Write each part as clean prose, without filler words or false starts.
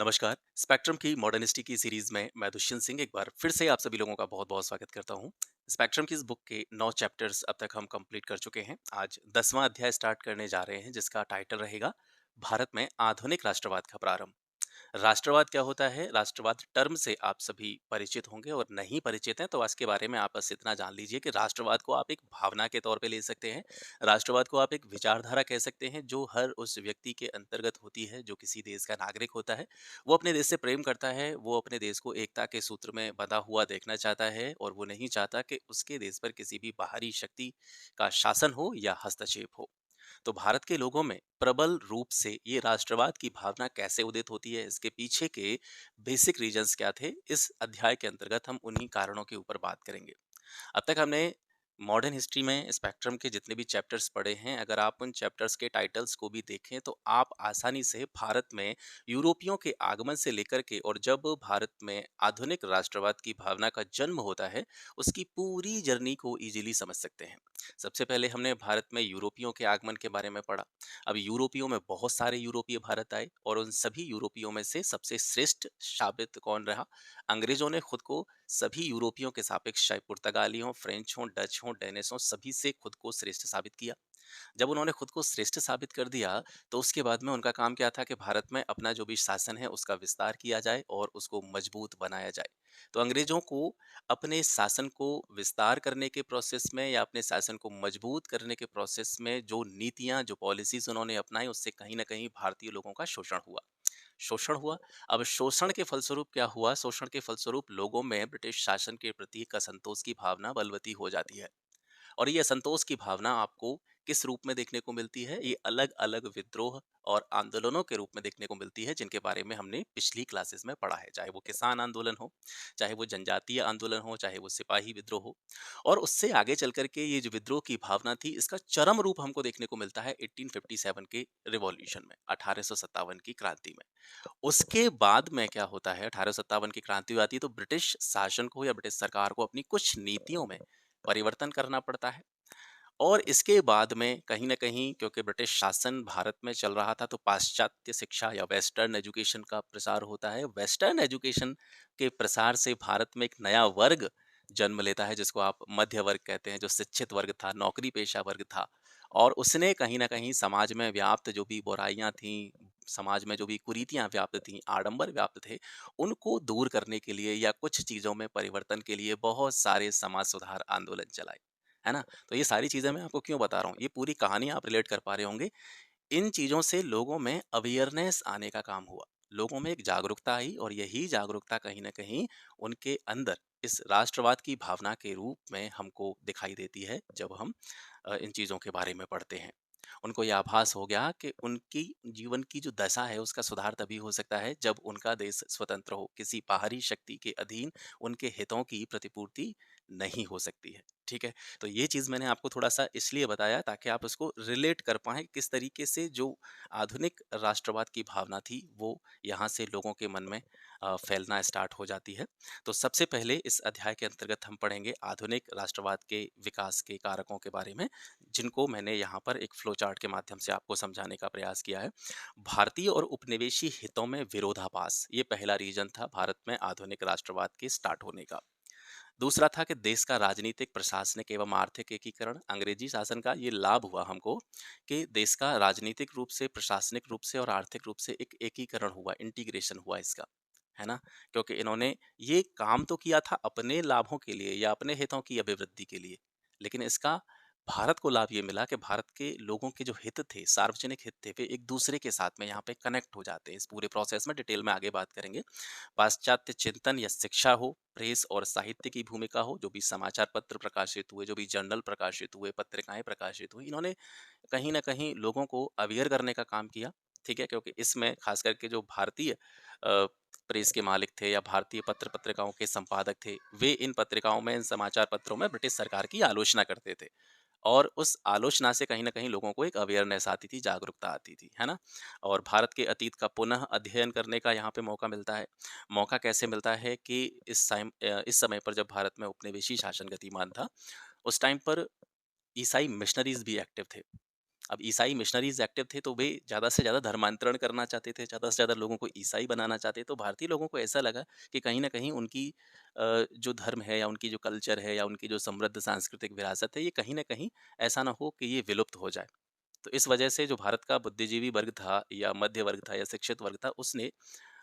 नमस्कार। स्पेक्ट्रम की मॉडर्निस्टी की सीरीज में मैं दुष्यंत सिंह एक बार फिर से आप सभी लोगों का बहुत-बहुत स्वागत करता हूं। स्पेक्ट्रम की इस बुक के 9 चैप्टर्स अब तक हम कंप्लीट कर चुके हैं। आज 10वां अध्याय स्टार्ट करने जा रहे हैं जिसका टाइटल रहेगा भारत में आधुनिक राष्ट्रवाद का प्रारंभ। राष्ट्रवाद क्या होता है? राष्ट्रवाद टर्म से आप सभी परिचित होंगे और नहीं परिचित हैं तो इसके बारे में आप बस इतना जान लीजिए कि राष्ट्रवाद को आप एक भावना के तौर पे ले सकते हैं। राष्ट्रवाद को आप एक विचारधारा कह सकते हैं जो हर उस व्यक्ति के अंतर्गत होती है जो किसी देश का नागरिक होता है। वो अपने देश से प्रेम करता है, वो अपने देश को एकता के सूत्र में बंधा हुआ देखना चाहता है और वो नहीं चाहता कि उसके देश पर किसी भी बाहरी शक्ति का शासन हो या हस्तक्षेप हो। तो भारत के लोगों में प्रबल रूप से ये राष्ट्रवाद की भावना कैसे उदित होती है, इसके पीछे के बेसिक रीजंस क्या थे, इस अध्याय के अंतर्गत हम उन्हीं कारणों के ऊपर बात करेंगे। अब तक हमने मॉडर्न हिस्ट्री में स्पेक्ट्रम के जितने भी चैप्टर्स पढ़े हैं, अगर आप उन चैप्टर्स के टाइटल्स को भी देखें तो आप आसानी से भारत में यूरोपियों के आगमन से लेकर के और जब भारत में आधुनिक राष्ट्रवाद की भावना का जन्म होता है, उसकी पूरी जर्नी को इजीली समझ सकते हैं। सबसे पहले हमने भारत में यूरोपियों के आगमन के बारे में पढ़ा। अब यूरोपियों में बहुत सारे यूरोपीय भारत आए और उन सभी यूरोपियों में से सबसे श्रेष्ठ साबित कौन रहा? अंग्रेजों ने खुद को सभी यूरोपियों के सापेक्ष, चाहे पुर्तगाली हों, फ्रेंच हों, डच हों, डेनिश हों, सभी से खुद को श्रेष्ठ साबित किया। जब उन्होंने खुद को श्रेष्ठ साबित कर दिया, तो उसके बाद में उनका काम क्या था कि भारत में अपना जो भी शासन है उसका विस्तार किया जाए और उसको मजबूत बनाया जाए। तो अंग्रेजों को अपने शासन को विस्तार करने के प्रोसेस में या अपने शासन को मजबूत करने के प्रोसेस में जो नीतियां, जो पॉलिसीज उन्होंने अपनाई, उससे कहीं ना कहीं भारतीय लोगों का शोषण हुआ। शोषण हुआ। अब शोषण के फलस्वरूप क्या हुआ? शोषण के फलस्वरूप लोगों में ब्रिटिश शासन के प्रति एक असंतोष की भावना बलवती हो जाती है। और ये असंतोष की भावना आपको किस रूप में देखने को मिलती है? ये अलग-अलग विद्रोह और आंदोलनों के रूप में देखने को मिलती है, जिनके बारे में हमने पिछली क्लासेस में पढ़ा है। चाहे वो किसान आंदोलन हो, चाहे वो जनजातीय आंदोलन हो, चाहे वो सिपाही विद्रोह हो। और उससे आगे चल कर के ये जो विद्रोह की भावना थी, इसका चरम रूप हमको देखने को मिलता है 1857 के रिवॉल्यूशन में, 1857 की क्रांति में। उसके बाद में क्या होता है, 1857 की क्रांति आती है तो ब्रिटिश शासन को या ब्रिटिश सरकार को अपनी कुछ नीतियों में परिवर्तन करना पड़ता है। और इसके बाद में कहीं न कहीं क्योंकि ब्रिटिश शासन भारत में चल रहा था, तो पाश्चात्य शिक्षा या वेस्टर्न एजुकेशन का प्रसार होता है। वेस्टर्न एजुकेशन के प्रसार से भारत में एक नया वर्ग जन्म लेता है जिसको आप मध्य वर्ग कहते हैं, जो शिक्षित वर्ग था, नौकरी पेशा वर्ग था। और उसने कहीं न कहीं समाज में व्याप्त जो भी बुराइयाँ थीं, समाज में जो भी कुरीतियाँ व्याप्त थीं, आडंबर व्याप्त थे, उनको दूर करने के लिए या कुछ चीज़ों में परिवर्तन के लिए बहुत सारे समाज सुधार आंदोलन चलाए। है ना? तो ये सारी चीज़ें मैं आपको क्यों बता रहा हूँ, ये पूरी कहानी आप रिलेट कर पा रहे होंगे। इन चीज़ों से लोगों में अवेयरनेस आने का काम हुआ। लोगों में एक जागरूकता आई और यही जागरूकता कहीं न कहीं उनके अंदर इस राष्ट्रवाद की भावना के रूप में हमको दिखाई देती है, जब हम इन चीज़ों के बारे में पढ़ते हैं। उनको ये आभास हो गया कि उनकी जीवन की जो दशा है उसका सुधार तभी हो सकता है जब उनका देश स्वतंत्र हो, किसी बाहरी शक्ति के अधीन उनके हितों की प्रतिपूर्ति नहीं हो सकती है। ठीक है? तो ये चीज़ मैंने आपको थोड़ा-सा इसलिए बताया ताकि आप उसको रिलेट कर पाएँ, किस तरीके से जो आधुनिक राष्ट्रवाद की भावना थी वो यहाँ से लोगों के मन में फैलना स्टार्ट हो जाती है। तो सबसे पहले इस अध्याय के अंतर्गत हम पढ़ेंगे आधुनिक राष्ट्रवाद के विकास के कारकों के बारे में, जिनको मैंने यहाँ पर एक फ्लो चार्ट के माध्यम से आपको समझाने का प्रयास किया है। भारतीय और उपनिवेशी हितों में विरोधाभास, ये पहला रीजन था भारत में आधुनिक राष्ट्रवाद के स्टार्ट होने का। दूसरा था कि देश का राजनीतिक, प्रशासनिक एवं आर्थिक एकीकरण। अंग्रेजी शासन का ये लाभ हुआ हमको कि देश का राजनीतिक रूप से, प्रशासनिक रूप से और आर्थिक रूप से एक एकीकरण हुआ, इंटीग्रेशन हुआ इसका, है ना? क्योंकि इन्होंने ये काम तो किया था अपने लाभों के लिए या अपने हितों की अभिवृद्धि के लिए, लेकिन इसका भारत को लाभ ये मिला कि भारत के लोगों के जो हित थे, सार्वजनिक हित थे, वे एक दूसरे के साथ में यहाँ पे कनेक्ट हो जाते हैं। इस पूरे प्रोसेस में डिटेल में आगे बात करेंगे। पाश्चात्य चिंतन या शिक्षा हो, प्रेस और साहित्य की भूमिका हो, जो भी समाचार पत्र प्रकाशित हुए, जो भी जर्नल प्रकाशित हुए, पत्रिकाएं प्रकाशित हुई, इन्होंने कहीं न कहीं लोगों को अवेयर करने का काम किया। ठीक है? क्योंकि इसमें खास करके जो भारतीय प्रेस के मालिक थे या भारतीय पत्र-पत्रिकाओं के संपादक थे, वे इन पत्रिकाओं में, इन समाचार पत्रों में ब्रिटिश सरकार की आलोचना करते थे। और उस आलोचना से कहीं न कहीं लोगों को एक अवेयरनेस आती थी, जागरूकता आती थी, है ना? और भारत के अतीत का पुनः अध्ययन करने का यहाँ पे मौका मिलता है। मौका कैसे मिलता है कि इस समय पर जब भारत में उपनिवेशी शासन गतिमान था, उस टाइम पर ईसाई मिशनरीज़ भी एक्टिव थे। अब ईसाई मिशनरीज़ एक्टिव थे तो वे ज़्यादा से ज़्यादा धर्मांतरण करना चाहते थे, ज़्यादा से ज़्यादा लोगों को ईसाई बनाना चाहते, तो भारतीय लोगों को ऐसा लगा कि कहीं न कहीं उनकी जो धर्म है या उनकी जो कल्चर है या उनकी जो समृद्ध सांस्कृतिक विरासत है, ये कहीं न कहीं ऐसा ना हो कि ये विलुप्त हो जाए। तो इस वजह से जो भारत का बुद्धिजीवी वर्ग था या मध्य वर्ग था या शिक्षित वर्ग था, उसने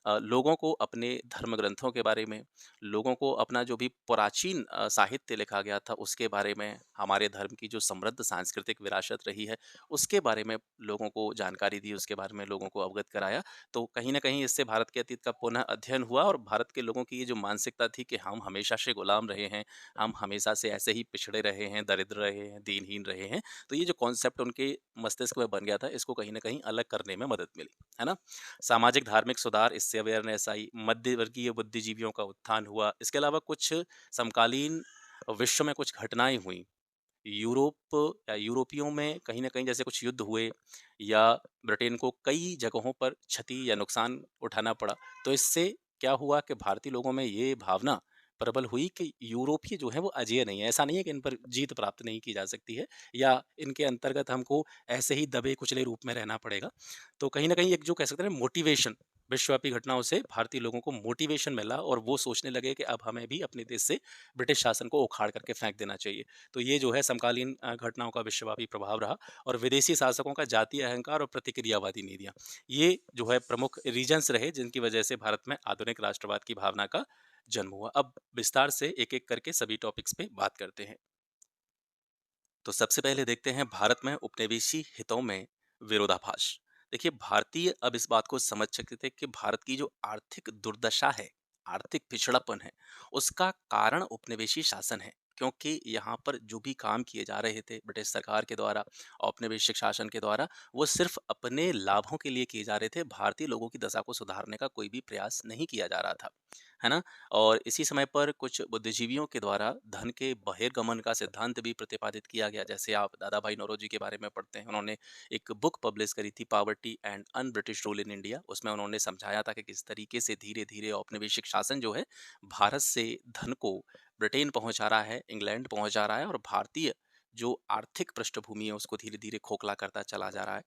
लोगों को अपने धर्म ग्रंथों के बारे में, लोगों को अपना जो भी प्राचीन साहित्य लिखा गया था उसके बारे में, हमारे धर्म की जो समृद्ध सांस्कृतिक विरासत रही है, उसके बारे में लोगों को जानकारी दी, उसके बारे में लोगों को अवगत कराया। तो कहीं न कहीं इससे भारत के अतीत का पुनः अध्ययन हुआ और भारत के लोगों की ये जो मानसिकता थी कि हम हमेशा से गुलाम रहे हैं, हम हमेशा से ऐसे ही पिछड़े रहे हैं, दरिद्र रहे हैं, दीनहीन रहे हैं, तो ये जो कॉन्सेप्ट उनके मस्तिष्क में बन गया था, इसको कहीं न कहीं अलग करने में मदद मिली, है ना? सामाजिक धार्मिक सुधार, इससे अवेयरनेस आई, मध्यवर्गीय बुद्धिजीवियों का उत्थान हुआ। इसके अलावा कुछ समकालीन विश्व में कुछ घटनाएँ हुईं। यूरोप या यूरोपियों में कहीं न कहीं जैसे कुछ युद्ध हुए या ब्रिटेन को कई जगहों पर क्षति या नुकसान उठाना पड़ा। तो इससे क्या हुआ कि भारतीय लोगों में ये भावना प्रबल हुई कि यूरोपीय जो हैं वो अजेय नहीं है। ऐसा नहीं है कि इन पर जीत प्राप्त नहीं की जा सकती है या इनके अंतर्गत हमको ऐसे ही दबे-कुचले रूप में रहना पड़ेगा। तो कहीं न कहीं एक जो कह सकते हैं ना मोटिवेशन, विश्वव्यापी घटनाओं से भारतीय लोगों को मोटिवेशन मिला और वो सोचने लगे कि अब हमें भी अपने देश से ब्रिटिश शासन को उखाड़ करके फेंक देना चाहिए। तो ये जो है समकालीन घटनाओं का विश्वव्यापी प्रभाव रहा और विदेशी शासकों का जातीय अहंकार और प्रतिक्रियावादी नीतियाँ। ये जो है प्रमुख रीजन्स रहे जिनकी वजह से भारत में आधुनिक राष्ट्रवाद की भावना का जन्म हुआ। अब विस्तार से एक-एक करके सभी टॉपिक्स पे बात करते हैं। तो सबसे पहले देखते हैं भारत में उपनिवेशी हितों में विरोधाभास। देखिए भारतीय अब इस बात को समझ सकते थे कि भारत की जो आर्थिक दुर्दशा है, आर्थिक पिछड़ापन है, उसका कारण उपनिवेशी शासन है। क्योंकि यहाँ पर जो भी काम किए जा रहे थे ब्रिटिश सरकार के द्वारा, औपनिवेशिक शासन के द्वारा, वो सिर्फ अपने लाभों के लिए किए जा रहे थे। भारतीय लोगों की दशा को सुधारने का कोई भी प्रयास नहीं किया जा रहा था, है ना? और इसी समय पर कुछ बुद्धिजीवियों के द्वारा धन के बहिर्गमन का सिद्धांत भी प्रतिपादित किया गया। जैसे आप दादा भाई नौरोजी के बारे में पढ़ते हैं, उन्होंने एक बुक पब्लिश करी थी poverty and un British rule in India. उसमें उन्होंने समझाया था कि किस तरीके से धीरे धीरे औपनिवेशिक शासन जो है भारत से धन को ब्रिटेन पहुंचा रहा है, इंग्लैंड पहुंचा रहा है और भारतीय जो आर्थिक पृष्ठभूमि है उसको धीरे धीरे खोखला करता चला जा रहा है।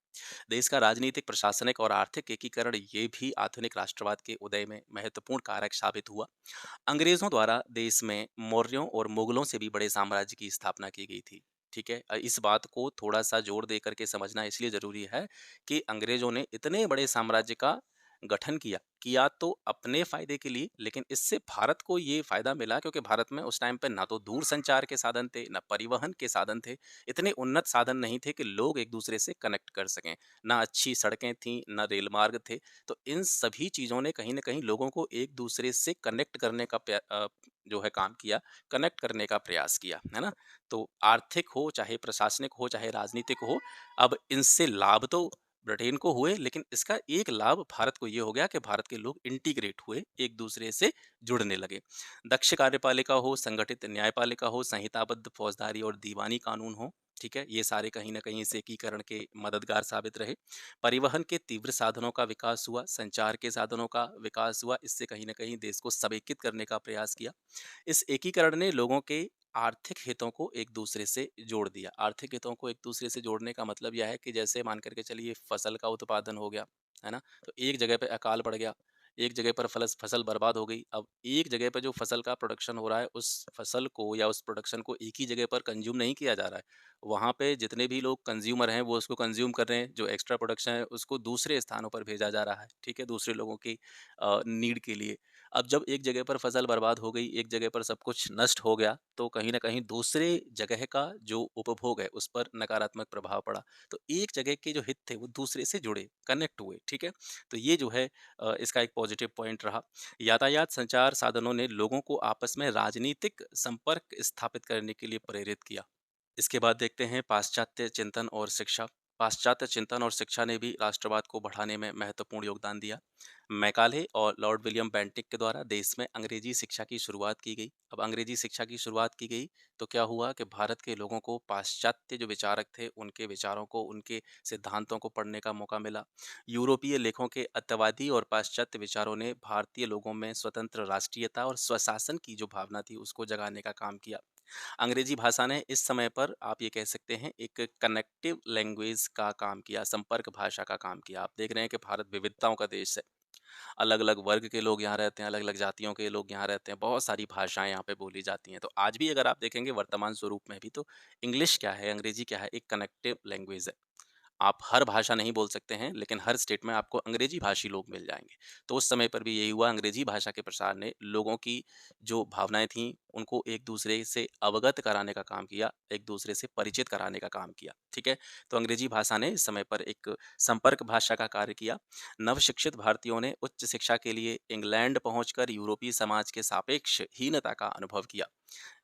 देश का राजनीतिक, प्रशासनिक और आर्थिक एकीकरण ये भी आधुनिक राष्ट्रवाद के उदय में महत्वपूर्ण कारक साबित हुआ। अंग्रेजों द्वारा देश में मौर्यों और मुगलों से भी बड़े साम्राज्य की स्थापना की गई थी। ठीक है, इस बात को थोड़ा सा जोर दे करके समझना इसलिए जरूरी है कि अंग्रेजों ने इतने बड़े साम्राज्य का गठन किया तो अपने फायदे के लिए, लेकिन इससे भारत को ये फायदा मिला क्योंकि भारत में उस टाइम पे ना तो दूर संचार के साधन थे, ना परिवहन के साधन थे, इतने उन्नत साधन नहीं थे कि लोग एक दूसरे से कनेक्ट कर सकें, ना अच्छी सड़कें थीं, ना रेल मार्ग थे। तो इन सभी चीज़ों ने कहीं न कहीं लोगों को एक दूसरे से कनेक्ट करने का जो है काम किया, कनेक्ट करने का प्रयास किया, है ना? तो आर्थिक हो, चाहे प्रशासनिक हो, चाहे राजनीतिक हो, अब इनसे लाभ तो ब्रिटेन को हुए, लेकिन इसका एक लाभ भारत को ये हो गया कि भारत के लोग इंटीग्रेट हुए, एक दूसरे से जुड़ने लगे। दक्ष कार्यपालिका हो, संगठित न्यायपालिका हो, संहिताबद्ध फौजदारी और दीवानी कानून हो, ठीक है? ये सारे कहीं न कहीं इस एकीकरण के मददगार साबित रहे। परिवहन के तीव्र साधनों का विकास हुआ, संचार के साधनों का विकास हुआ, इससे कहीं न कहीं देश को समेकित करने का प्रयास किया। इस एकीकरण ने लोगों के आर्थिक हितों को एक दूसरे से जोड़ दिया। आर्थिक हितों को एक दूसरे से जोड़ने का मतलब यह है कि जैसे मान करके चलिए फसल का उत्पादन हो गया, है ना? तो एक जगह पे अकाल पड़ गया, एक जगह पर फसल बर्बाद हो गई। अब एक जगह पे जो फसल का प्रोडक्शन हो रहा है, उस फसल को या उस प्रोडक्शन को एक ही जगह पर कंज़्यूम नहीं किया जा रहा है। वहाँ पे जितने भी लोग कंज़्यूमर हैं, वो उसको कंज़्यूम कर रहे हैं। जो एक्स्ट्रा प्रोडक्शन है, उसको दूसरे स्थानों पर भेजा जा रहा है, ठीक है? दूसरे लोगों की नीड के लिए। अब जब एक जगह पर फसल बर्बाद हो गई, एक जगह पर सब कुछ नष्ट हो गया, तो कहीं न कहीं दूसरे जगह का जो उपभोग है, उस पर नकारात्मक प्रभाव पड़ा। तो एक जगह के जो हित थे, वो दूसरे से जुड़े, कनेक्ट हुए, ठीक है? तो ये जो है इसका एक पॉजिटिव पॉइंट रहा। यातायात संचार साधनों ने लोगों को आपस में राजनीतिक संपर्क स्थापित करने के लिए प्रेरित किया। इसके बाद देखते हैं पाश्चात्य चिंतन और शिक्षा। पाश्चात्य चिंतन और शिक्षा ने भी राष्ट्रवाद को बढ़ाने में महत्वपूर्ण योगदान दिया। मैकाले और लॉर्ड विलियम बेंटिक के द्वारा देश में अंग्रेजी शिक्षा की शुरुआत की गई। अब अंग्रेजी शिक्षा की शुरुआत की गई तो क्या हुआ कि भारत के लोगों को पाश्चात्य जो विचारक थे उनके विचारों को, उनके सिद्धांतों को पढ़ने का मौका मिला। यूरोपीय लेखों के अत्यवादी और पाश्चात्य विचारों ने भारतीय लोगों में स्वतंत्र राष्ट्रीयता और स्वशासन की जो भावना थी उसको जगाने का काम किया। अंग्रेजी भाषा ने इस समय पर आप ये कह सकते हैं एक कनेक्टिव लैंग्वेज का काम किया, संपर्क भाषा का काम किया। आप देख रहे हैं कि भारत विविधताओं का देश है। अलग-अलग वर्ग के लोग यहाँ रहते हैं, अलग-अलग जातियों के लोग यहाँ रहते हैं, बहुत सारी भाषाएँ यहाँ पे बोली जाती हैं। तो आज भी अगर आप देखेंगे वर्तमान स्वरूप में भी तो इंग्लिश क्या है, अंग्रेजी क्या है, एक कनेक्टिव लैंग्वेज है। आप हर भाषा नहीं बोल सकते हैं, लेकिन हर स्टेट में आपको अंग्रेजी भाषी लोग मिल जाएँगे। तो उस समय पर भी यही हुआ, अंग्रेजी भाषा के प्रसार ने लोगों की जो भावनाएँ थीं, उनको एक-दूसरे से अवगत कराने का काम किया, एक-दूसरे से परिचित कराने का काम किया, ठीक है? तो अंग्रेजी भाषा ने इस समय पर एक संपर्क भाषा का कार्य किया। नवशिक्षित भारतीयों ने उच्च शिक्षा के लिए इंग्लैंड पहुँचकर यूरोपीय समाज के सापेक्ष हीनता का अनुभव किया।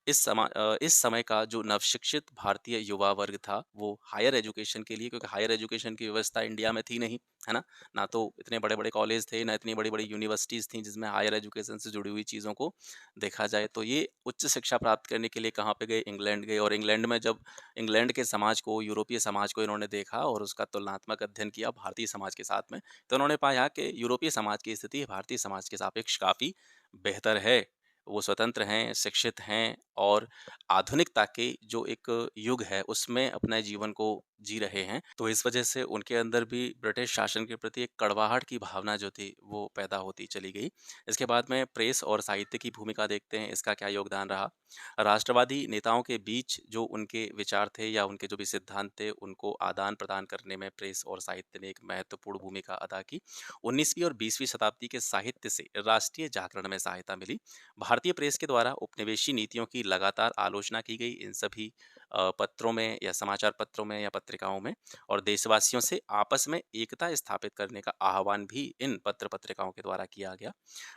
इस समय का जो नवशिक्षित भारतीय युवा वर्ग था, वो हायर एजुकेशन के लिए, क्योंकि हायर एजुकेशन की व्यवस्था इंडिया में थी नहीं, है ना? ना तो इतने बड़े-बड़े कॉलेज थे, ना इतनी बड़ी-बड़ी यूनिवर्सिटीज़ थीं, जिसमें हायर एजुकेशन से जुड़ी हुई चीज़ों को देखा जाए। तो ये उच्च शिक्षा प्राप्त करने के लिए कहाँ पे गए? इंग्लैंड गए और इंग्लैंड में जब इंग्लैंड के समाज को, यूरोपीय समाज को इन्होंने देखा और उसका तुलनात्मक अध्ययन किया भारतीय समाज के साथ में, तो उन्होंने पाया कि यूरोपीय समाज की स्थिति भारतीय समाज के सापेक्ष काफ़ी बेहतर है। वो स्वतंत्र हैं, शिक्षित हैं और आधुनिकता के जो एक युग है, उसमें अपने जीवन को जी रहे हैं। तो इस वजह से उनके अंदर भी ब्रिटिश शासन के प्रति एक कड़वाहट की भावना जो थी, वो पैदा होती चली गई। इसके बाद में प्रेस और साहित्य की भूमिका देखते हैं, इसका क्या योगदान रहा। राष्ट्रवादी नेताओं के बीच जो उनके विचार थे या उनके जो भी सिद्धांत थे, उनको आदान-प्रदान करने में प्रेस और साहित्य ने एक महत्वपूर्ण भूमिका अदा की। 19वीं और 20वीं शताब्दी के साहित्य से राष्ट्रीय जागरण में सहायता मिली। भारतीय प्रेस के द्वारा उपनिवेशी नीतियों की लगातार आलोचना की गई इन सभी पत्रों में या समाचार पत्रों में या पत्रिकाओं में, और देशवासियों से आपस में एकता स्थापित करने का आह्वान भी इन पत्र पत्रिकाओं के द्वारा किया गया।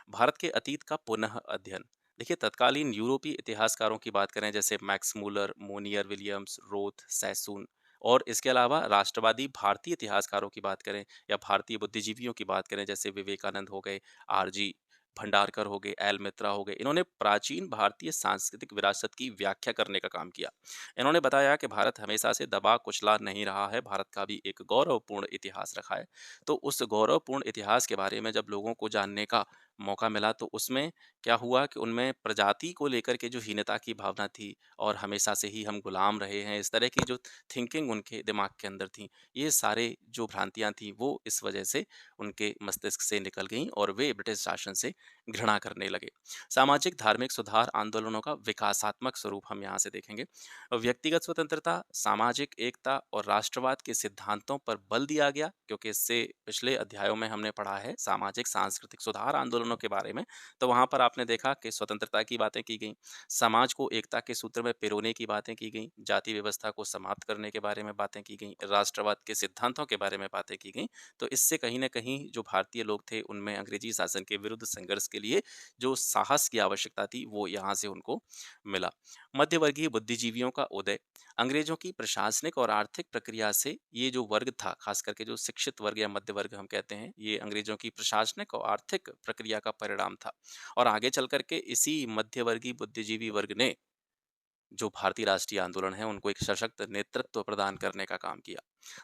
भारत के अतीत का पुनः अध्ययन देखिए, तत्कालीन यूरोपीय इतिहासकारों की बात करें जैसे Max Muller, Monier Williams, Roth, Sassoon, और इसके अलावा राष्ट्रवादी भारतीय इतिहासकारों की बात करें या भारतीय बुद्धिजीवियों की बात करें जैसे विवेकानंद हो गए, आरजी भंडारकर हो गए, एल मित्रा हो गए, इन्होंने प्राचीन भारतीय सांस्कृतिक विरासत की व्याख्या करने का काम किया। इन्होंने बताया कि भारत हमेशा से दबा कुचला नहीं रहा है, भारत का भी एक गौरवपूर्ण इतिहास रखा है। तो उस गौरवपूर्ण इतिहास के बारे में जब लोगों को जानने का मौका मिला तो उसमें क्या हुआ कि उनमें प्रजाति को लेकर के जो हीनता की भावना थी और हमेशा से ही हम गुलाम रहे हैं, इस तरह की जो थिंकिंग उनके दिमाग के अंदर थी, ये सारे जो भ्रांतियां थी वो इस वजह से उनके मस्तिष्क से निकल गईं और वे ब्रिटिश शासन से घृणा करने लगे। सामाजिक धार्मिक सुधार आंदोलनों का विकासात्मक स्वरूप हम यहाँ से देखेंगे। व्यक्तिगत स्वतंत्रता, सामाजिक एकता और राष्ट्रवाद के सिद्धांतों पर बल दिया गया, क्योंकि इससे पिछले अध्यायों में हमने पढ़ा है सामाजिक सांस्कृतिक सुधार आंदोलनों के बारे में। तो वहां पर आपने देखा कि स्वतंत्रता की बातें की गई, समाज को एकता के सूत्र में पिरोने की बातें की गई, जाति व्यवस्था को समाप्त करने के बारे में बातें की गई, राष्ट्रवाद के सिद्धांतों के बारे में बातें की गई। तो इससे कहीं न कहीं जो भारतीय लोग थे उनमें अंग्रेजी शासन के विरुद्ध संघर्ष के लिए जो साहस की आवश्यकता थी वो यहाँ से उनको मिला। मध्यवर्गीय बुद्धिजीवियों का उदय, अंग्रेजों की प्रशासनिक और आर्थिक प्रक्रिया से ये जो वर्ग था, खास करके जो शिक्षित वर्ग या मध्य वर्ग हम कहते हैं, ये अंग्रेजों की प्रशासनिक और आर्थिक प्रक्रिया का परिणाम था। और आगे चल कर के इसी मध्यवर्गीय बुद्धिजीवी वर्ग ने जो भारतीय राष्ट्रीय आंदोलन है उनको एक सशक्त नेतृत्व प्रदान करने का काम किया।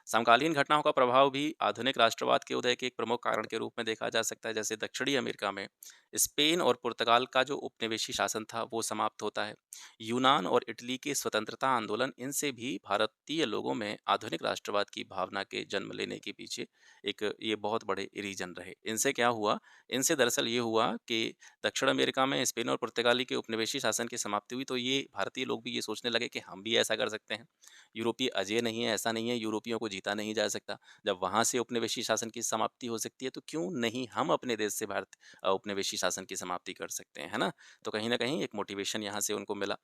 समकालीन घटनाओं का प्रभाव भी आधुनिक राष्ट्रवाद के उदय के एक प्रमुख कारण के रूप में देखा जा सकता है। जैसे दक्षिणी अमेरिका में स्पेन और पुर्तगाल का जो उपनिवेशी शासन था वो समाप्त होता है। यूनान और इटली के स्वतंत्रता आंदोलन, इनसे भी भारतीय लोगों में आधुनिक राष्ट्रवाद की भावना के जन्म लेने के पीछे एक ये बहुत बड़े रीजन रहे। इनसे क्या हुआ, इनसे दरअसल ये हुआ कि दक्षिण अमेरिका में स्पेन और पुर्तगाली के उपनिवेशी शासन की समाप्ति हुई तो ये भारतीय लोग भी ये सोचने लगे कि हम भी ऐसा कर सकते हैं। यूरोपीय अजय नहीं है, ऐसा नहीं है, यूरोपियों को जीता नहीं जा सकता। जब वहाँ से उपनिवेशी शासन की समाप्ति हो सकती है तो क्यों नहीं हम अपने देश से उपनिवेशी शासन की समाप्ति कर सकते हैं, है ना? तो कहीं न कहीं एक मोटिवेशन यहाँ से उनको मिला।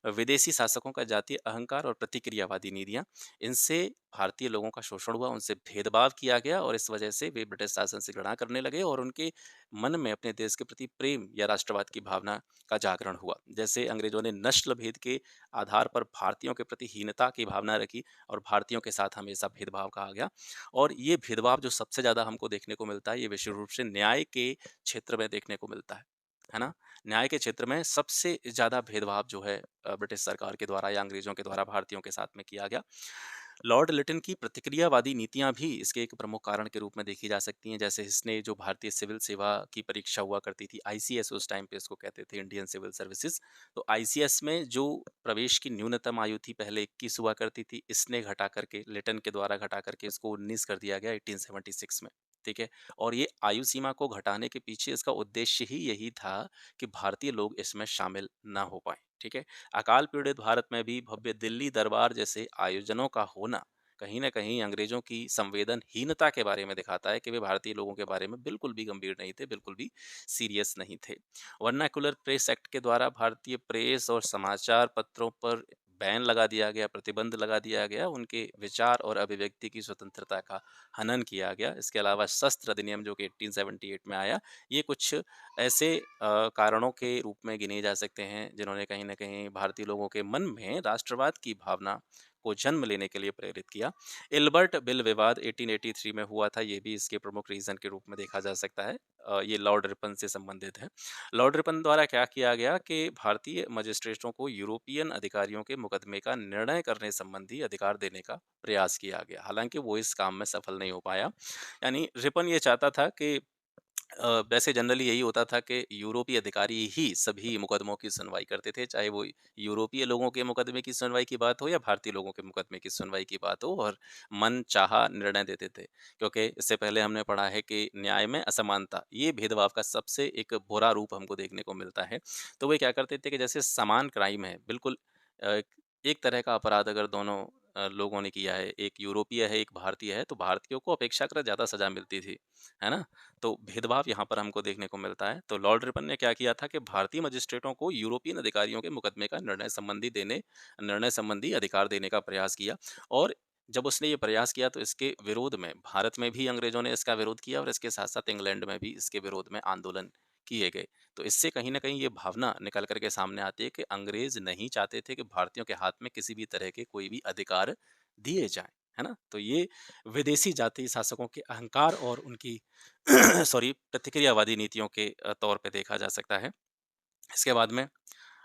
विदेशी शासकों का जातीय अहंकार और प्रतिक्रियावादी नीतियाँ, इनसे भारतीय लोगों का शोषण हुआ, उनसे भेदभाव किया गया और इस वजह से वे ब्रिटिश शासन से घृणा करने लगे और उनके मन में अपने देश के प्रति प्रेम या राष्ट्रवाद की भावना का जागरण हुआ। जैसे अंग्रेजों ने नस्ल भेद के आधार पर भारतीयों के प्रति हीनता की भावना रखी और भारतीयों के साथ हमेशा भेदभाव कहा गया। और ये भेदभाव जो सबसे ज़्यादा हमको देखने को मिलता है, ये विशेष रूप से न्याय के क्षेत्र में देखने को मिलता है ना? न्याय के क्षेत्र में सबसे ज़्यादा भेदभाव जो है ब्रिटिश सरकार के द्वारा या अंग्रेजों के द्वारा भारतीयों के साथ में किया गया। लॉर्ड लिटन की प्रतिक्रियावादी नीतियाँ भी इसके एक प्रमुख कारण के रूप में देखी जा सकती हैं। जैसे इसने जो भारतीय सिविल सेवा की परीक्षा हुआ करती थी, आईसीएस उस टाइम पे इसको कहते थे, इंडियन सिविल सर्विसेज। तो आईसीएस में जो प्रवेश की न्यूनतम आयु थी पहले 21 हुआ करती थी, इसने घटा करके, लिटन के द्वारा घटा करके इसको 19 कर दिया गया 1876 में। ठीक है? और ये आयु सीमा को घटाने के पीछे इसका उद्देश्य ही यही था कि भारतीय लोग इसमें शामिल ना हो पाएँ। ठीक है? अकाल पीड़ित भारत में भी भव्य दिल्ली दरबार जैसे आयोजनों का होना कहीं न कहीं अंग्रेज़ों की संवेदनहीनता के बारे में दिखाता है कि वे भारतीय लोगों के बारे में बिल्कुल भी गंभीर नहीं थे, बिल्कुल भी सीरियस नहीं थे। वर्नाक्युलर प्रेस एक्ट के द्वारा भारतीय प्रेस और समाचार पत्रों पर बैन लगा दिया गया, प्रतिबंध लगा दिया गया, उनके विचार और अभिव्यक्ति की स्वतंत्रता का हनन किया गया। इसके अलावा शस्त्र अधिनियम जो कि 1878 में आया, ये कुछ ऐसे कारणों के रूप में गिने जा सकते हैं, जिन्होंने कहीं न कहीं भारतीय लोगों के मन में राष्ट्रवाद की भावना को जन्म लेने के लिए प्रेरित किया। इल्बर्ट बिल विवाद 1883 में हुआ था, ये भी इसके प्रमुख रीज़न के रूप में देखा जा सकता है। ये लॉर्ड रिपन से संबंधित है। लॉर्ड रिपन द्वारा क्या किया गया कि भारतीय मजिस्ट्रेटों को यूरोपियन अधिकारियों के मुकदमे का निर्णय करने संबंधी अधिकार देने का प्रयास किया गया। हालाँकि वो इस काम में सफल नहीं हो पाया। यानी रिपन ये चाहता था कि वैसे जनरली यही होता था कि यूरोपीय अधिकारी ही सभी मुकदमों की सुनवाई करते थे, चाहे वो यूरोपीय लोगों के मुकदमे की सुनवाई की बात हो या भारतीय लोगों के मुकदमे की सुनवाई की बात हो, और मनचाहा निर्णय देते थे। क्योंकि इससे पहले हमने पढ़ा है कि न्याय में असमानता, ये भेदभाव का सबसे एक बुरा रूप हमको देखने को मिलता है। तो वे क्या करते थे कि जैसे समान क्राइम है, बिल्कुल अ, एक तरह का अपराध अगर दोनों लोगों ने किया है, एक यूरोपीय है, एक भारतीय है, तो भारतीयों को अपेक्षाकृत ज़्यादा सज़ा मिलती थी, है ना? तो भेदभाव यहाँ पर हमको देखने को मिलता है। तो लॉर्ड रिपन ने क्या किया था कि भारतीय मजिस्ट्रेटों को यूरोपियन अधिकारियों के मुकदमे का निर्णय संबंधी अधिकार देने का प्रयास किया। और जब उसने ये प्रयास किया तो इसके विरोध में भारत में भी अंग्रेजों ने इसका विरोध किया, और इसके साथ-साथ इंग्लैंड में भी इसके विरोध में आंदोलन किए गए। तो इससे कहीं न कहीं ये भावना निकल कर के सामने आती है कि अंग्रेज नहीं चाहते थे कि भारतीयों के हाथ में किसी भी तरह के कोई भी अधिकार दिए जाएँ, है ना? तो ये विदेशी जातीय शासकों के अहंकार और उनकी सॉरी, प्रतिक्रियावादी नीतियों के तौर पे देखा जा सकता है। इसके बाद में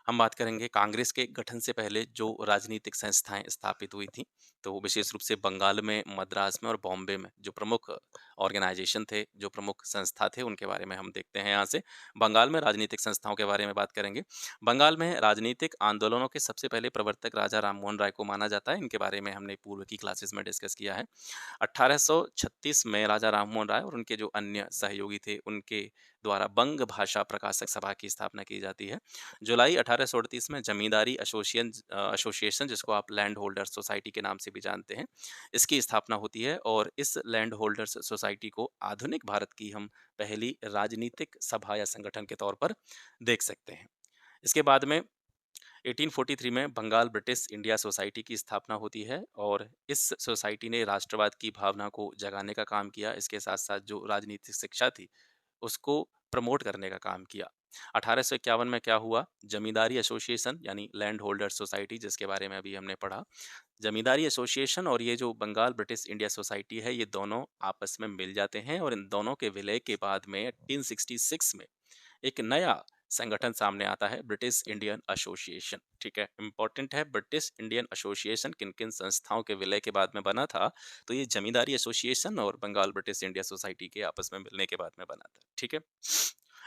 हम बात करेंगे कांग्रेस के गठन से पहले जो राजनीतिक संस्थाएं स्थापित हुई थी। तो वो विशेष रूप से बंगाल में, मद्रास में और बॉम्बे में जो प्रमुख ऑर्गेनाइजेशन थे, जो प्रमुख संस्था थे, उनके बारे में हम देखते हैं यहाँ से। बंगाल में राजनीतिक संस्थाओं के बारे में बात करेंगे। बंगाल में राजनीतिक आंदोलनों के सबसे पहले प्रवर्तक राजा राममोहन राय को माना जाता है। इनके बारे में हमने पूर्व की क्लासेस में डिस्कस किया है। 1836 में राजा राममोहन राय और उनके जो अन्य सहयोगी थे, उनके द्वारा बंग भाषा प्रकाशक सभा की स्थापना की जाती है। जुलाई 1838 में जमींदारी एसोसिएशन, जिसको आप लैंड होल्डर्स सोसाइटी के नाम से भी जानते हैं, इसकी स्थापना होती है, और इस लैंड होल्डर्स सोसाइटी को आधुनिक भारत की हम पहली राजनीतिक सभा या संगठन के तौर पर देख सकते हैं। इसके बाद में 1843 में बंगाल ब्रिटिश इंडिया सोसाइटी की स्थापना होती है, और इस सोसाइटी ने राष्ट्रवाद की भावना को जगाने का काम किया। इसके साथ-साथ जो राजनीतिक शिक्षा थी, उसको प्रमोट करने का काम किया। 1851 में क्या हुआ? जमींदारी एसोसिएशन यानी लैंड होल्डर सोसाइटी, जिसके बारे में अभी हमने पढ़ा। जमींदारी एसोसिएशन और ये जो बंगाल ब्रिटिश इंडिया सोसाइटी है, ये दोनों आपस में मिल जाते हैं, और इन दोनों के विलय के बाद में 1866 में एक नया संगठन सामने आता है, ब्रिटिश इंडियन एसोसिएशन। ठीक है, इंपॉर्टेंट है, ब्रिटिश इंडियन एसोसिएशन किन किन संस्थाओं के विलय के बाद में बना था? तो ये जमींदारी एसोसिएशन और बंगाल ब्रिटिश इंडिया सोसाइटी के आपस में मिलने के बाद में बना था। ठीक है।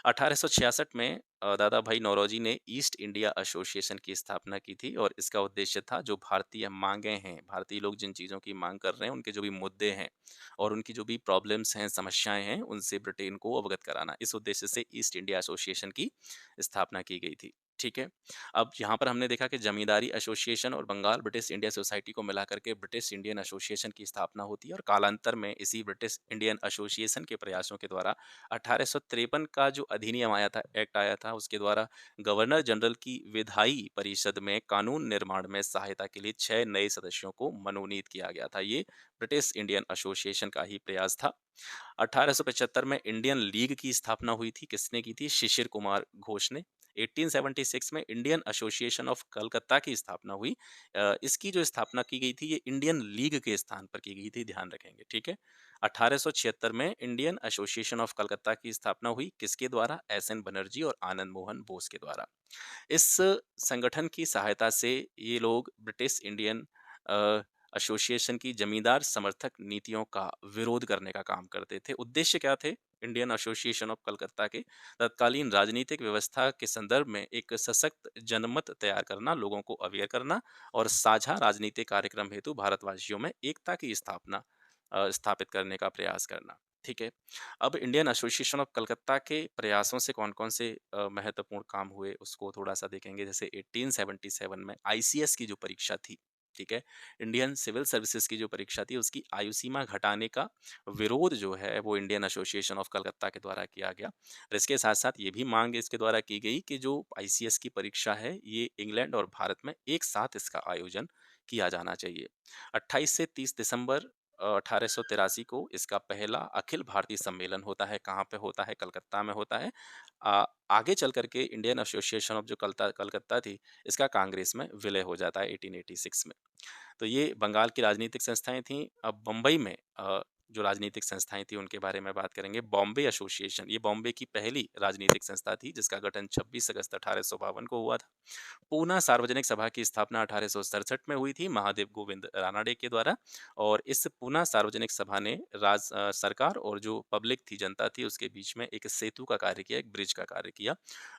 1866 में दादा भाई नौरोजी ने ईस्ट इंडिया एसोसिएशन की स्थापना की थी, और इसका उद्देश्य था जो भारतीय मांगे हैं, भारतीय लोग जिन चीज़ों की मांग कर रहे हैं, उनके जो भी मुद्दे हैं और उनकी जो भी प्रॉब्लम्स हैं, समस्याएं हैं, उनसे ब्रिटेन को अवगत कराना। इस उद्देश्य से ईस्ट इंडिया एसोसिएशन की स्थापना की गई थी। ठीक है। अब यहाँ पर हमने देखा कि जमींदारी एसोसिएशन और बंगाल ब्रिटिश इंडिया सोसाइटी को मिला करके ब्रिटिश इंडियन एसोसिएशन की स्थापना होती है, और कालांतर में इसी ब्रिटिश इंडियन एसोसिएशन के प्रयासों के द्वारा 1853 का जो अधिनियम आया था, एक्ट आया था, उसके द्वारा गवर्नर जनरल की विधायी परिषद में कानून निर्माण में सहायता के लिए 6 नए सदस्यों को मनोनीत किया गया था। ये ब्रिटिश इंडियन एसोसिएशन का ही प्रयास था। 1875 में इंडियन लीग की स्थापना हुई थी। किसने की थी? शिशिर कुमार घोष ने। 1876 में इंडियन एसोसिएशन ऑफ कलकत्ता की स्थापना हुई। इसकी जो स्थापना की गई थी, ये इंडियन लीग के स्थान पर की गई थी, ध्यान रखेंगे, ठीक है। 1876 में इंडियन एसोसिएशन ऑफ कलकत्ता की स्थापना हुई, किसके द्वारा? एस.एन. बनर्जी और आनंद मोहन बोस के द्वारा। इस संगठन की सहायता से ये लोग ब्रिटिश इंडियन एसोसिएशन की जमींदार समर्थक नीतियों का विरोध करने का काम करते थे। उद्देश्य क्या थे? इंडियन एसोसिएशन ऑफ कलकत्ता के तत्कालीन राजनीतिक व्यवस्था के संदर्भ में एक सशक्त जनमत तैयार करना, लोगों को अवेयर करना और साझा राजनीतिक कार्यक्रम हेतु भारतवासियों में एकता की स्थापित करने का प्रयास करना। ठीक है। अब इंडियन एसोसिएशन ऑफ कलकत्ता के प्रयासों से कौन-कौन से महत्वपूर्ण काम हुए उसको थोड़ा-सा देखेंगे। जैसे 1877 में आईसीएस की जो परीक्षा थी, ठीक है? इंडियन सिविल सर्विसेज की जो परीक्षा थी उसकी आयु सीमा घटाने का विरोध जो है वो इंडियन एसोसिएशन ऑफ कलकत्ता के द्वारा किया गया। और इसके साथ-साथ ये भी माँग इसके द्वारा की गई कि जो आईसीएस की परीक्षा है ये इंग्लैंड और भारत में एक साथ इसका आयोजन किया जाना चाहिए। 28 से 30 दिसंबर 1883 को इसका पहला अखिल भारतीय सम्मेलन होता है। कहाँ पे होता है? कलकत्ता में होता है। आगे चल कर के इंडियन एसोसिएशन ऑफ जो कलकत्ता थी, इसका कांग्रेस में विलय हो जाता है 1886 में। तो ये बंगाल की राजनीतिक संस्थाएँ थीं। अब बम्बई में जो राजनीतिक संस्थाएँ थीं उनके बारे में बात करेंगे। बॉम्बे एसोसिएशन ये बॉम्बे की पहली राजनीतिक संस्था थी जिसका गठन 26 अगस्त 1852 को हुआ था। पूना सार्वजनिक सभा की स्थापना 1867 में हुई थी महादेव गोविंद रानडे के द्वारा और इस पूना सार्वजनिक सभा ने सरकार और जो पब्लिक थी जनता थी उसके बीच में एक सेतु का कार्य किया, एक ब्रिज का कार्य किया।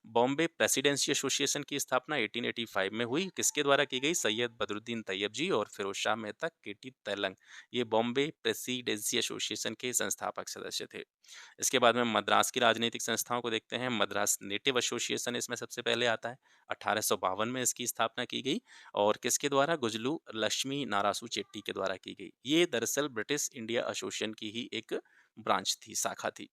बॉम्बे प्रेसिडेंसी एसोसिएशन की स्थापना 1885 में हुई। किसके द्वारा की गई? सैयद बदरुद्दीन तैयब जी और फिरोज शाह मेहता, केटी तैलंग। ये बॉम्बे प्रेसिडेंसी एसोसिएशन के संस्थापक सदस्य थे। इसके बाद में मद्रास की राजनीतिक संस्थाओं को देखते हैं। मद्रास नेटिव एसोसिएशन इसमें सबसे पहले आता है। 1852 में इसकी स्थापना की गई और किसके द्वारा? गुजलू लक्ष्मी नारासू चेट्टी के द्वारा की गई। ये दरअसल ब्रिटिश इंडिया एसोसिएशन की ही एक ब्रांच थी, शाखा थी।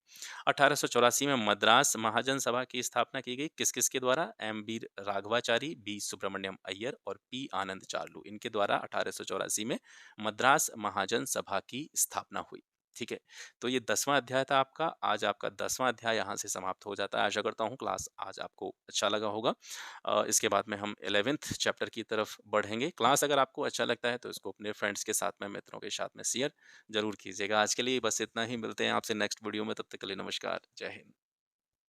1884 में मद्रास महाजन सभा की स्थापना की गई। किस-किस के द्वारा? M. B. Raghavachari, B. Subramaniam Iyer और पी. आनंद चार्लू। इनके द्वारा 1884 में मद्रास महाजन सभा की स्थापना हुई। ठीक है। तो ये 10वां अध्याय था आपका। आज आपका 10वां अध्याय यहाँ से समाप्त हो जाता है। आशा करता हूँ क्लास आज आपको अच्छा लगा होगा। इसके बाद में हम 11th चैप्टर की तरफ बढ़ेंगे। क्लास अगर आपको अच्छा लगता है तो इसको अपने फ्रेंड्स के साथ में, मित्रों के साथ में शेयर ज़रूर कीजिएगा। आज के लिए बस इतना ही। मिलते हैं आपसे नेक्स्ट वीडियो में। तब तक के लिए नमस्कार। जय हिंद।